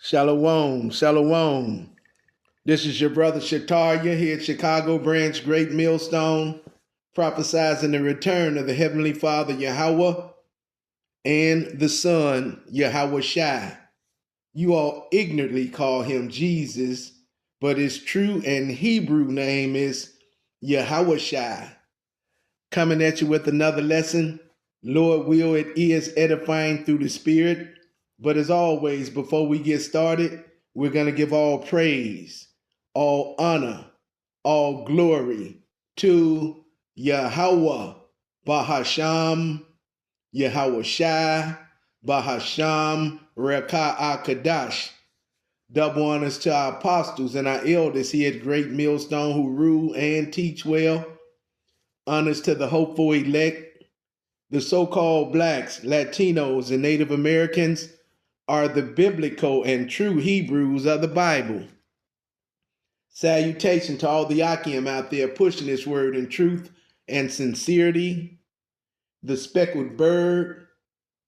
Shalom, shalom. This is your brother Shataria here at Chicago Branch Great Millstone, prophesizing the return of the Heavenly Father Yahweh and the Son Yahweh Shai. You all ignorantly call him Jesus, but his true and Hebrew name is Yahweh Shai. Coming at you with another lesson. Lord will, it is edifying through the Spirit. But as always, before we get started, we're going to give all praise, all honor, all glory to Yahweh, Bahasham, Yahweh Shai, Bahasham, Reka Akadash. Double honors to our apostles and our elders here at Great Millstone who rule and teach well. Honors to the hopeful elect, the so-called blacks, Latinos, and Native Americans are the biblical and true Hebrews of the Bible. Salutation to all the Akim out there pushing this word in truth and sincerity, the speckled bird,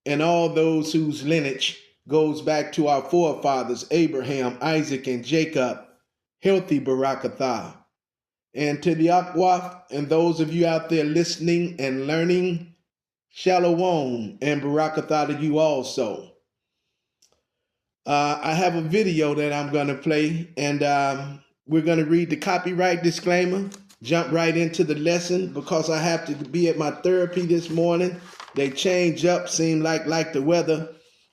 and all those whose lineage goes back to our forefathers, Abraham, Isaac, and Jacob, healthy Barakatah. And to the Akwaf and those of you out there listening and learning, Shalom and Barakatah to you also. I have a video that I'm going to play, and we're going to read the copyright disclaimer, jump right into the lesson because I have to be at my therapy this morning. They change up, seem like the weather,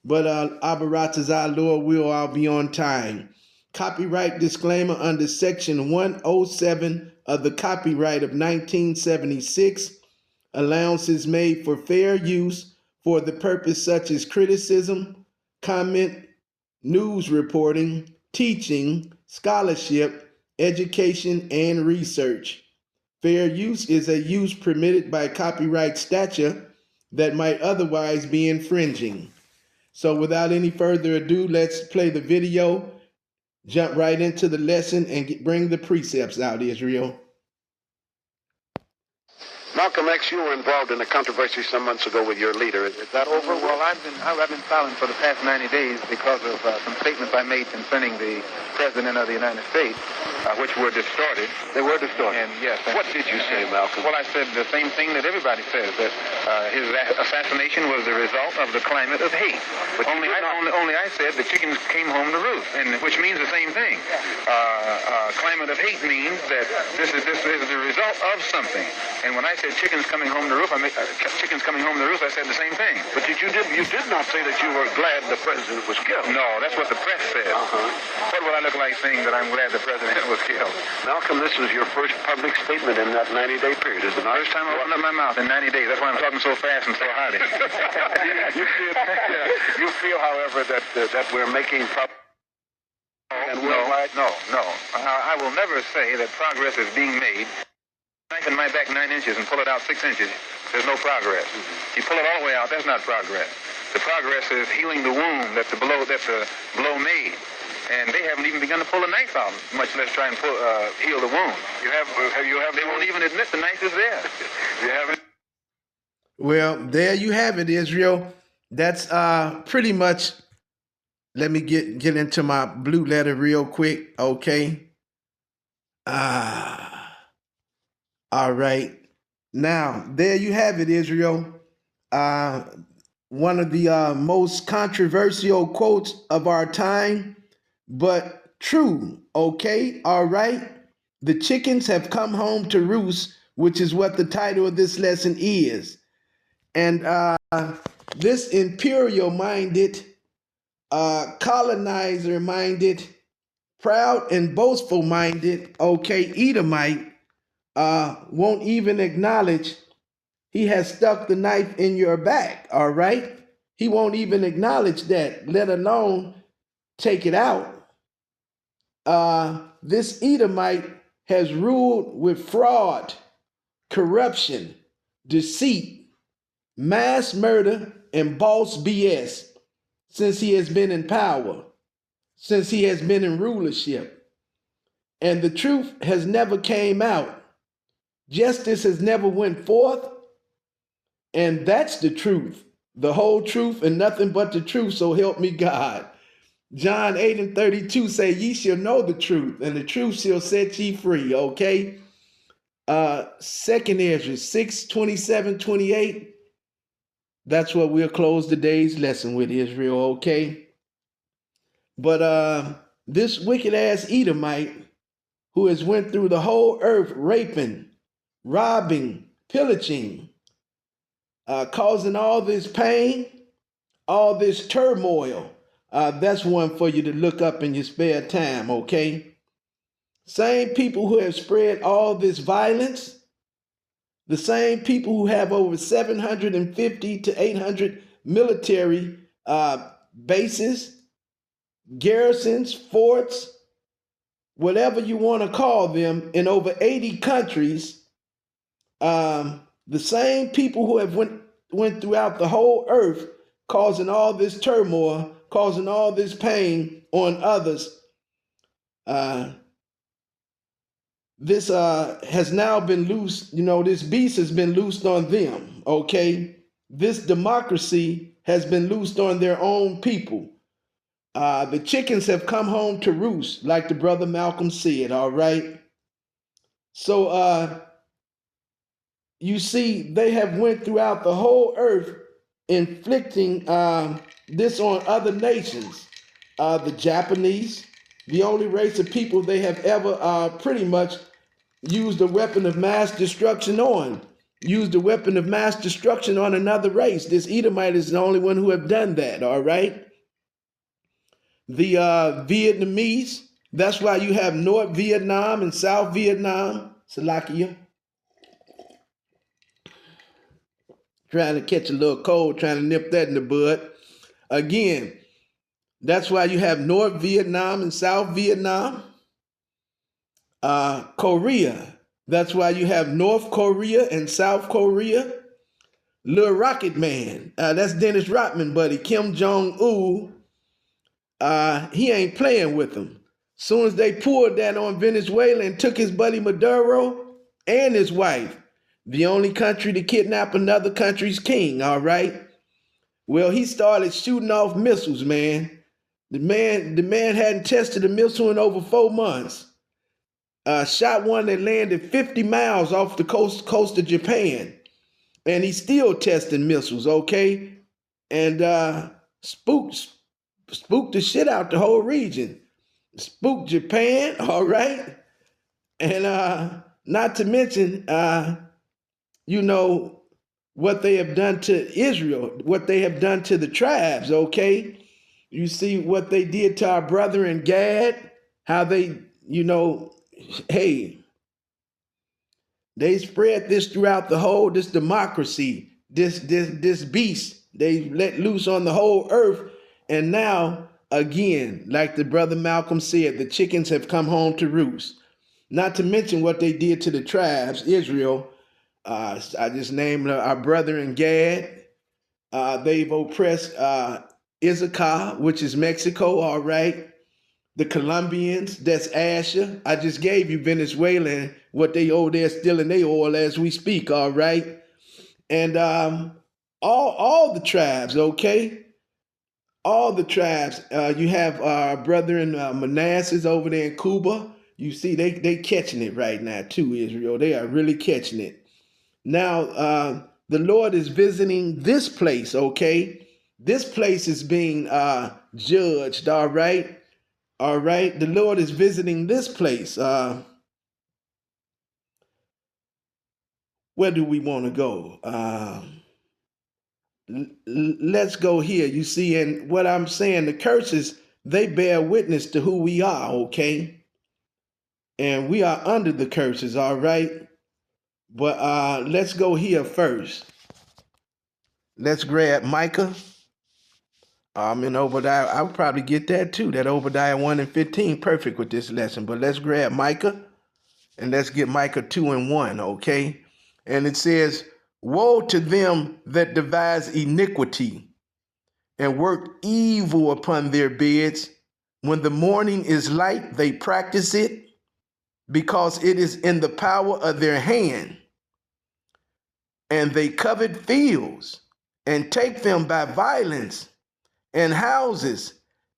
but Abaratazah, Lord will, I'll be on time. Copyright disclaimer under Section 107 of the Copyright of 1976. Allowances made for fair use for the purpose such as criticism, comment, news reporting, teaching, scholarship, education, and research. Fair use is a use permitted by copyright statute that might otherwise be infringing. So without any further ado, let's play the video, jump right into the lesson, and bring the precepts out, Israel. Malcolm X, you were involved in a controversy some months ago with your leader. Is that over? Well, I've been silent for the past 90 days because of some statements I made concerning the President of the United States, which were distorted. They were distorted? And yes. What did you say, Malcolm? Well, I said the same thing that everybody says, that his assassination was the result of the climate of hate. But only I said the chickens came home to roost, and which means the same thing. Climate of hate means that this is the result of something. And when I said chickens coming home to roost, chickens coming home to roost, I said the same thing. But you did not say that you were glad the president was killed. No, that's what the press said. What would I look like saying that I'm glad the president was killed? Malcolm, this was your first public statement in that 90-day period, is it not? First time I opened up my mouth in 90 days. That's why I'm talking so fast and so hearty. You feel, however, that we're making progress? No. I will never say that progress is being made. Knife in my back 9 inches and pull it out 6 inches. There's no progress. If you pull it all the way out, that's not progress. The progress is healing the wound that the blow made. And they haven't even begun to pull the knife out, much less try and heal the wound. They won't even admit the knife is there. You haven't. Well, there you have it, Israel. That's pretty much. Let me get into my blue letter real quick, okay? All right. Now, there you have it, Israel. One of the most controversial quotes of our time, but true, okay? All right. The chickens have come home to roost, which is what the title of this lesson is. And this imperial-minded, colonizer-minded, proud and boastful-minded, okay, Edomite, won't even acknowledge he has stuck the knife in your back, all right? He won't even acknowledge that, let alone take it out. This Edomite has ruled with fraud, corruption, deceit, mass murder, and false BS since he has been in power, since he has been in rulership. And the truth has never came out. Justice has never went forth. And that's the truth, the whole truth and nothing but the truth. So help me God. John 8:32 say, ye shall know the truth, and the truth shall set ye free, okay? Second Ezra 6:27-28. That's what we'll close today's lesson with, Israel, okay? But this wicked ass Edomite who has went through the whole earth raping, robbing, pillaging, causing all this pain, all this turmoil. That's one for you to look up in your spare time, okay? Same people who have spread all this violence, the same people who have over 750 to 800 military bases, garrisons, forts, whatever you want to call them, in over 80 countries. The same people who have went throughout the whole earth, causing all this turmoil, causing all this pain on others. This has now been loosed, this beast has been loosed on them, okay? This democracy has been loosed on their own people. The chickens have come home to roost, like the brother Malcolm said, all right? So you see, they have went throughout the whole earth inflicting this on other nations. The Japanese, the only race of people they have ever pretty much used a weapon of mass destruction on. Used a weapon of mass destruction on another race. This Edomite is the only one who have done that, all right? The Vietnamese, that's why you have North Vietnam and South Vietnam. Salakia. Trying to catch a little cold, trying to nip that in the bud. Again, that's why you have North Vietnam and South Vietnam. Korea, that's why you have North Korea and South Korea. Little Rocket Man, that's Dennis Rodman buddy, Kim Jong-un. He ain't playing with them. Soon as they pulled that on Venezuela and took his buddy Maduro and his wife, the only country to kidnap another country's king, all right? Well, he started shooting off missiles, man. The man hadn't tested a missile in over 4 months. Shot one that landed 50 miles off the coast of Japan. And he's still testing missiles, okay? And spooked the shit out the whole region. Spooked Japan, all right? And not to mention, what they have done to Israel, what they have done to the tribes, okay? You see what they did to our brother in Gad, how they, hey, they spread this throughout the whole, this democracy, this beast, they let loose on the whole earth. And now, again, like the brother Malcolm said, the chickens have come home to roost. Not to mention what they did to the tribes, Israel. I just named our brother in Gad. They've oppressed Issachar, which is Mexico, all right? The Colombians, that's Asher. I just gave you Venezuela and what they owe there stealing their oil as we speak, all right? And all the tribes, okay? All the tribes. You have our brother in Manassas over there in Cuba. You see, they catching it right now too, Israel. They are really catching it. Now, the Lord is visiting this place, okay? This place is being judged, all right? All right, the Lord is visiting this place. Where do we want to go? Let's go here. You see, and what I'm saying, the curses, they bear witness to who we are, okay? And we are under the curses, all right? But let's go here first. Let's grab Micah. In Obadiah, I'll probably get that too. That Obadiah 1 and 15, perfect with this lesson. But let's grab Micah, and let's get Micah 2 and 1, okay? And it says, woe to them that devise iniquity and work evil upon their beds. When the morning is light, they practice it, because it is in the power of their hand. And they covet fields and take them by violence, and houses,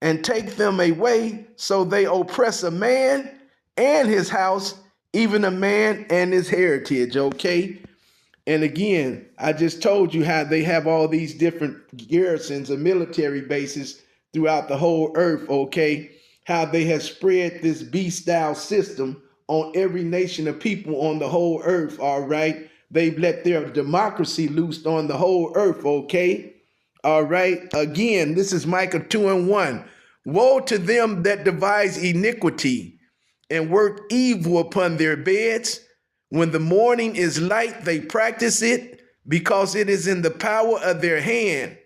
and take them away, so they oppress a man and his house, even a man and his heritage, okay? And again, I just told you how they have all these different garrisons and military bases throughout the whole earth, okay? How they have spread this beast-style system on every nation of people on the whole earth, all right? They've let their democracy loose on the whole earth, okay? All right. Again, this is Micah 2:1. Woe to them that devise iniquity and work evil upon their beds. When the morning is light, they practice it, because it is in the power of their hand.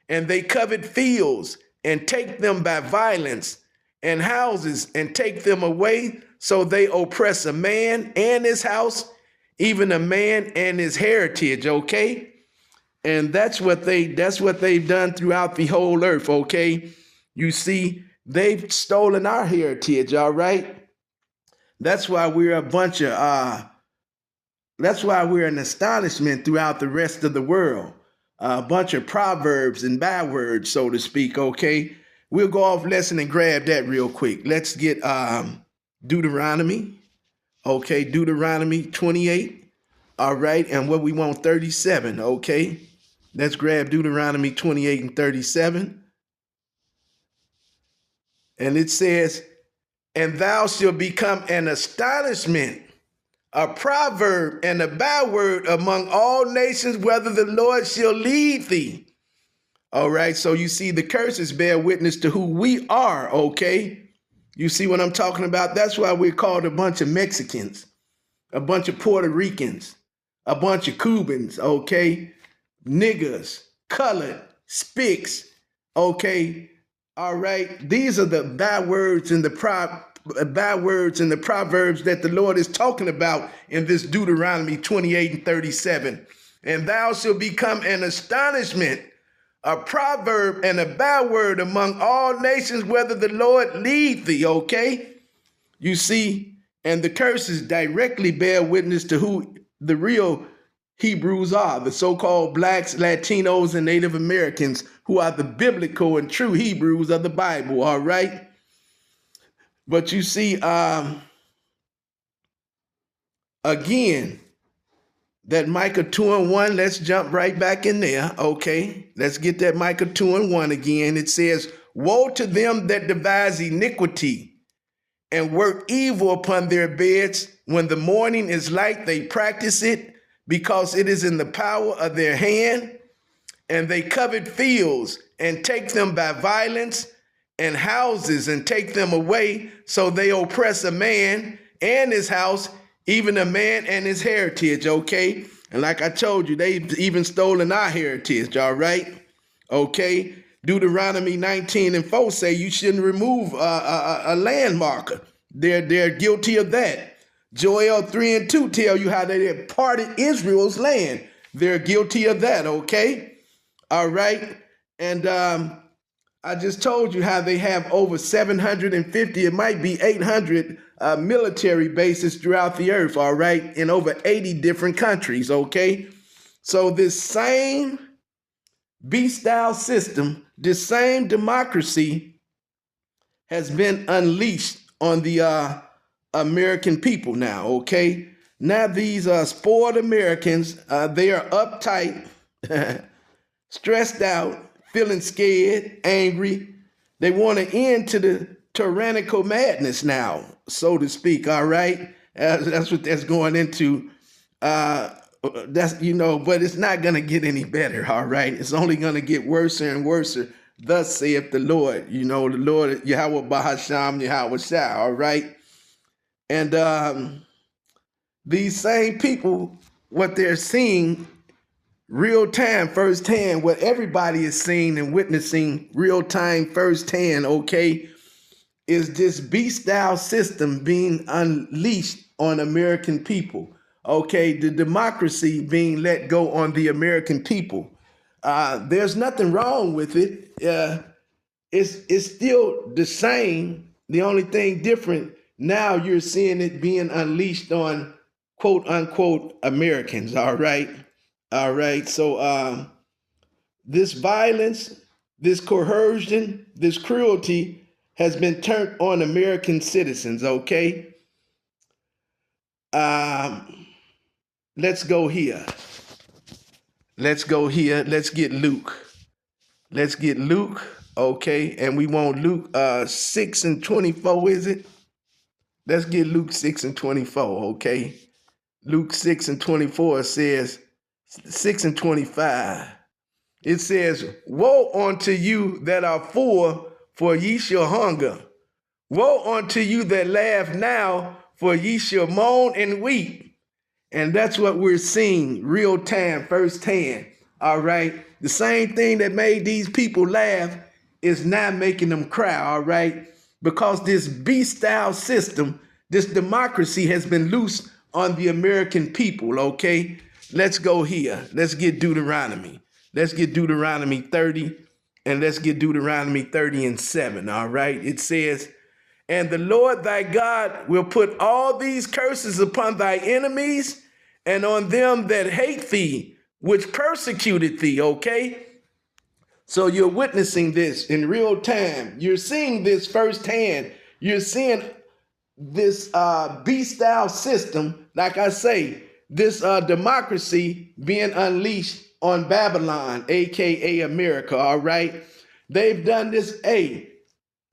And they covet fields and take them by violence, and houses and take them away. So they oppress a man and his house, even a man and his heritage, okay? And that's what they've done throughout the whole earth, okay? You see, they've stolen our heritage, all right? That's why we're an astonishment throughout the rest of the world. A bunch of proverbs and bywords, so to speak, okay? We'll go off lesson and grab that real quick. Let's get Deuteronomy, okay? Deuteronomy 28, all right? And what we want, 37, okay? Let's grab Deuteronomy 28 and 37. And it says, and thou shalt become an astonishment, a proverb and a byword among all nations, whether the Lord shall lead thee. All right, so you see the curses bear witness to who we are, okay? You see what I'm talking about? That's why we're called a bunch of Mexicans, a bunch of Puerto Ricans, a bunch of Cubans, okay? Niggers, colored, spics, okay? All right, these are the bywords and the proverbs that the Lord is talking about in this Deuteronomy 28 and 37. And thou shalt become an astonishment, a proverb and a byword among all nations, whether the Lord lead thee, okay? You see, and the curses directly bear witness to who the real Hebrews are, the so-called blacks, Latinos, and Native Americans, who are the biblical and true Hebrews of the Bible, all right? But you see, again, that Micah 2:1, let's jump right back in there, okay? Let's get that Micah 2:1 again. It says, woe to them that devise iniquity and work evil upon their beds. When the morning is light, they practice it, because it is in the power of their hand. And they covet fields and take them by violence, and houses and take them away. So they oppress a man and his house, even a man and his heritage, okay? And like I told you, they've even stolen our heritage, all right? Okay? Deuteronomy 19:4 say you shouldn't remove a landmarker. They're guilty of that. Joel 3:2 tell you how they parted Israel's land. They're guilty of that, okay? All right? And I just told you how they have over 750, it might be 800 military bases throughout the earth, all right? In over 80 different countries, okay? So this same beast-style system, this same democracy has been unleashed on the American people now, okay? Now these spoiled Americans, they are uptight, stressed out, feeling scared, angry. They want to end to the tyrannical madness now, so to speak, all right? That's what that's going into. That's, you know, but it's not going to get any better, all right? It's only going to get worse and worse. Thus saith the Lord, you know, the Lord, Yahweh Bahasham, Yahweh Shah, all right? And these same people, what they're seeing real time, firsthand, what everybody is seeing and witnessing real time, firsthand, okay, is this beast-style system being unleashed on American people, okay? The democracy being let go on the American people. There's nothing wrong with it. It's still the same. The only thing different, now you're seeing it being unleashed on quote unquote Americans, all right? All right, so this violence, this coercion, this cruelty has been turned on American citizens, okay? Let's go here. Let's go here. Let's get Luke. Let's get Luke, okay? And we want Luke 6 and 24, is it? Let's get Luke 6 and 24, okay? Luke 6 and 24 says, 6 and 25. It says, woe unto you that are full, for ye shall hunger. Woe unto you that laugh now, for ye shall moan and weep. And that's what we're seeing real time, firsthand. All right. The same thing that made these people laugh is now making them cry. All right. Because this beast-style system, this democracy has been loose on the American people. Okay. Let's go here. Let's get Deuteronomy. Let's get Deuteronomy 30 and let's get Deuteronomy 30 and 7. All right. It says, and the Lord thy God will put all these curses upon thy enemies and on them that hate thee, which persecuted thee, okay? So you're witnessing this in real time. You're seeing this firsthand. You're seeing this beast-style system, like I say, this democracy being unleashed on Babylon, a.k.a. America, all right? They've done this,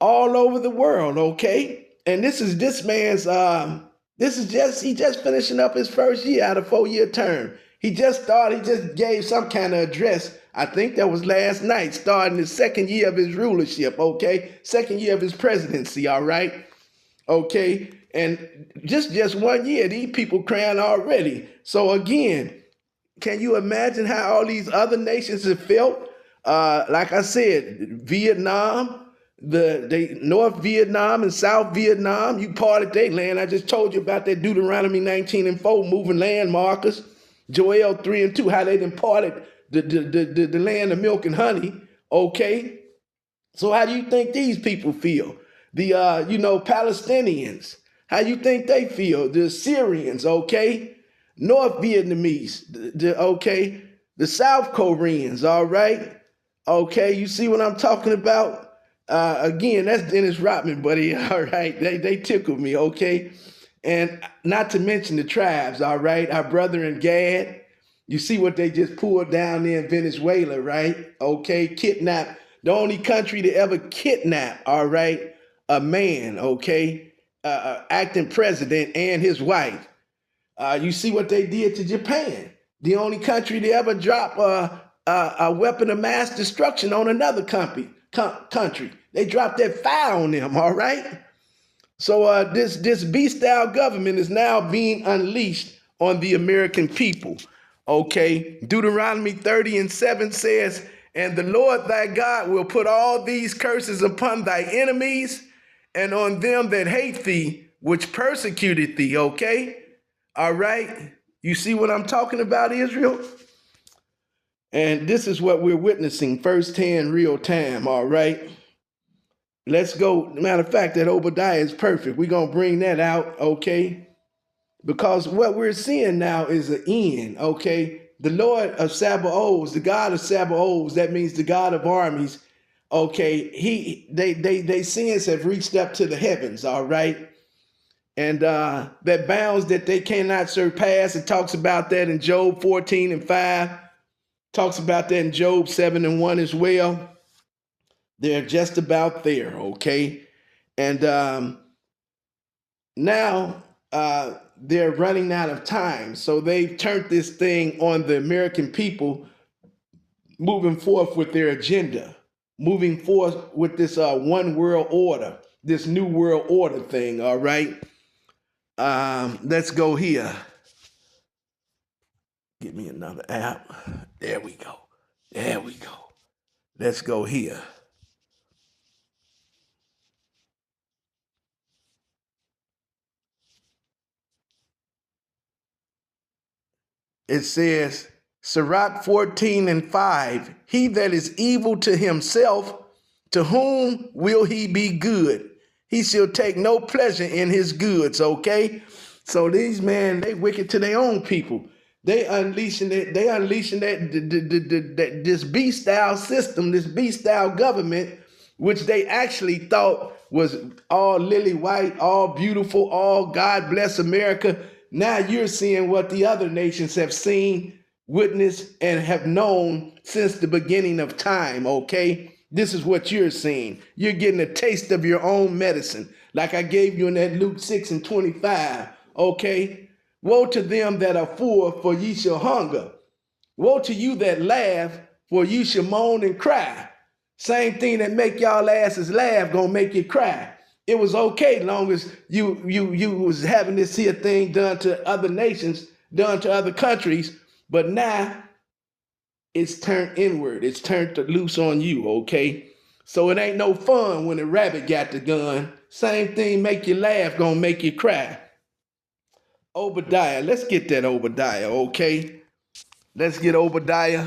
all over the world, okay? And this is this man's, he just finishing up his first year out of 4-year term. He just gave some kind of address. I think that was last night, starting the second year of his rulership, okay? Second year of his presidency, all right? Okay, and just 1 year, these people crying already. So again, can you imagine how all these other nations have felt? Like I said, Vietnam, the North Vietnam and South Vietnam, you parted their land. I just told you about that Deuteronomy 19 and 4 moving land markers. Joel 3 and 2, how they departed the land of milk and honey. Okay, so how do you think these people feel? The Palestinians, how you think they feel? The Syrians, okay, North Vietnamese, the South Koreans, all right, okay. You see what I'm talking about? Again, that's Dennis Rodman, buddy. All right, they tickle me, okay. And not to mention the tribes, all right. Our brother in Gad, you see what they just pulled down there in Venezuela, right? Okay, kidnap, the only country to ever kidnap, all right, a man, okay, acting president and his wife. You see what they did to Japan, the only country to ever drop a weapon of mass destruction on another country. They dropped that fire on them, all right? So this beast-style government is now being unleashed on the American people, okay? Deuteronomy 30 and 7 says, and the Lord thy God will put all these curses upon thy enemies and on them that hate thee, which persecuted thee, okay? All right? You see what I'm talking about, Israel? And this is what we're witnessing firsthand, real time, all right? Let's go. Matter of fact, that Obadiah is perfect. We're going to bring that out, okay? Because what we're seeing now is an end, okay? The Lord of Sabaoth, the God of Sabaoth, that means the God of armies, okay? They sins have reached up to the heavens, all right? And that bounds that they cannot surpass. It talks about that in Job 14 and 5. Talks about that in Job 7 and 1 as well. They're just about there, okay? And now they're running out of time. So they've turned this thing on the American people, moving forth with their agenda, moving forth with this one world order, this new world order thing, all right? Let's go here. Give me another app. There we go. There we go. Let's go here. It says, Sirach 14 and 5, he that is evil to himself, to whom will he be good? He shall take no pleasure in his goods, okay? So these men, they wicked to their own people. They unleashing it. They unleashing this beast style system, this beast style government, which they actually thought was all lily white, all beautiful, all God bless America. Now you're seeing what the other nations have seen, witnessed, and have known since the beginning of time. Okay, this is what you're seeing. You're getting a taste of your own medicine, like I gave you in that Luke 6:25. Okay. Woe to them that are full, for ye shall hunger. Woe to you that laugh, for you shall moan and cry. Same thing that make y'all asses laugh gonna make you cry. It was okay long as you was having this here thing done to other nations, done to other countries, but now it's turned inward. It's turned to loose on you, okay? So it ain't no fun when the rabbit got the gun. Same thing make you laugh gonna make you cry. Obadiah, let's get that Obadiah, okay? Let's get Obadiah,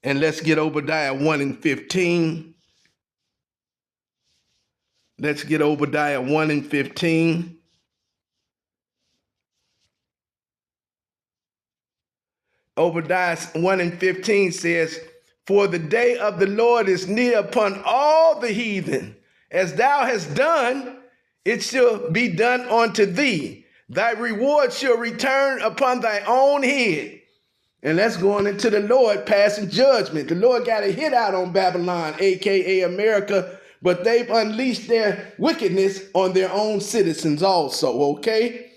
and let's get Obadiah 1:15. Let's get Obadiah 1:15. Obadiah 1:15 says, for the day of the Lord is near upon all the heathen. As thou hast done, it shall be done unto thee. Thy reward shall return upon thy own head. And that's going into the Lord passing judgment. The Lord got a hit out on Babylon, a.k.a. America, but they've unleashed their wickedness on their own citizens also, okay?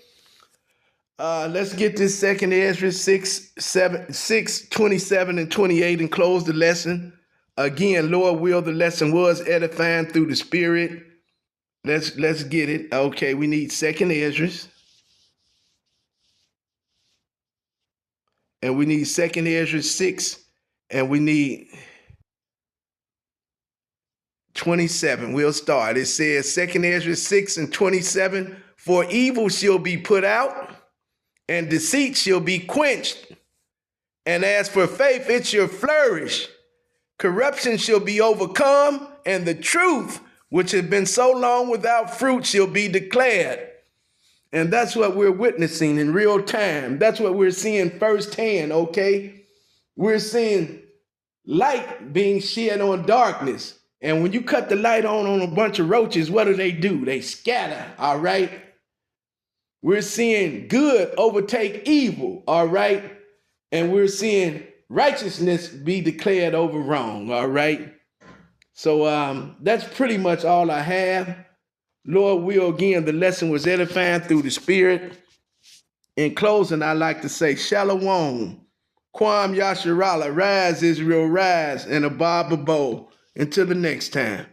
Let's get this 2nd Ezra 6, 27 and 28 and close the lesson. Again, Lord will, the lesson was edifying through the Spirit. Let's get it. Okay, we need 2nd Ezra. And we need 2nd Ezra 6, and we need 27. We'll start. It says 2nd Ezra 6 and 27, for evil shall be put out, and deceit shall be quenched. And as for faith, it shall flourish. Corruption shall be overcome, and the truth, which has been so long without fruit, shall be declared. And that's what we're witnessing in real time. That's what we're seeing firsthand, okay? We're seeing light being shed on darkness. And when you cut the light on a bunch of roaches, what do? They scatter, all right? We're seeing good overtake evil, all right? And we're seeing righteousness be declared over wrong, all right? So that's pretty much all I have. Lord will, again, the lesson was edifying through the Spirit. In closing, I like to say, Shalom, Kwam Yasharala, rise Israel, rise, and Abba Bo. Until the next time.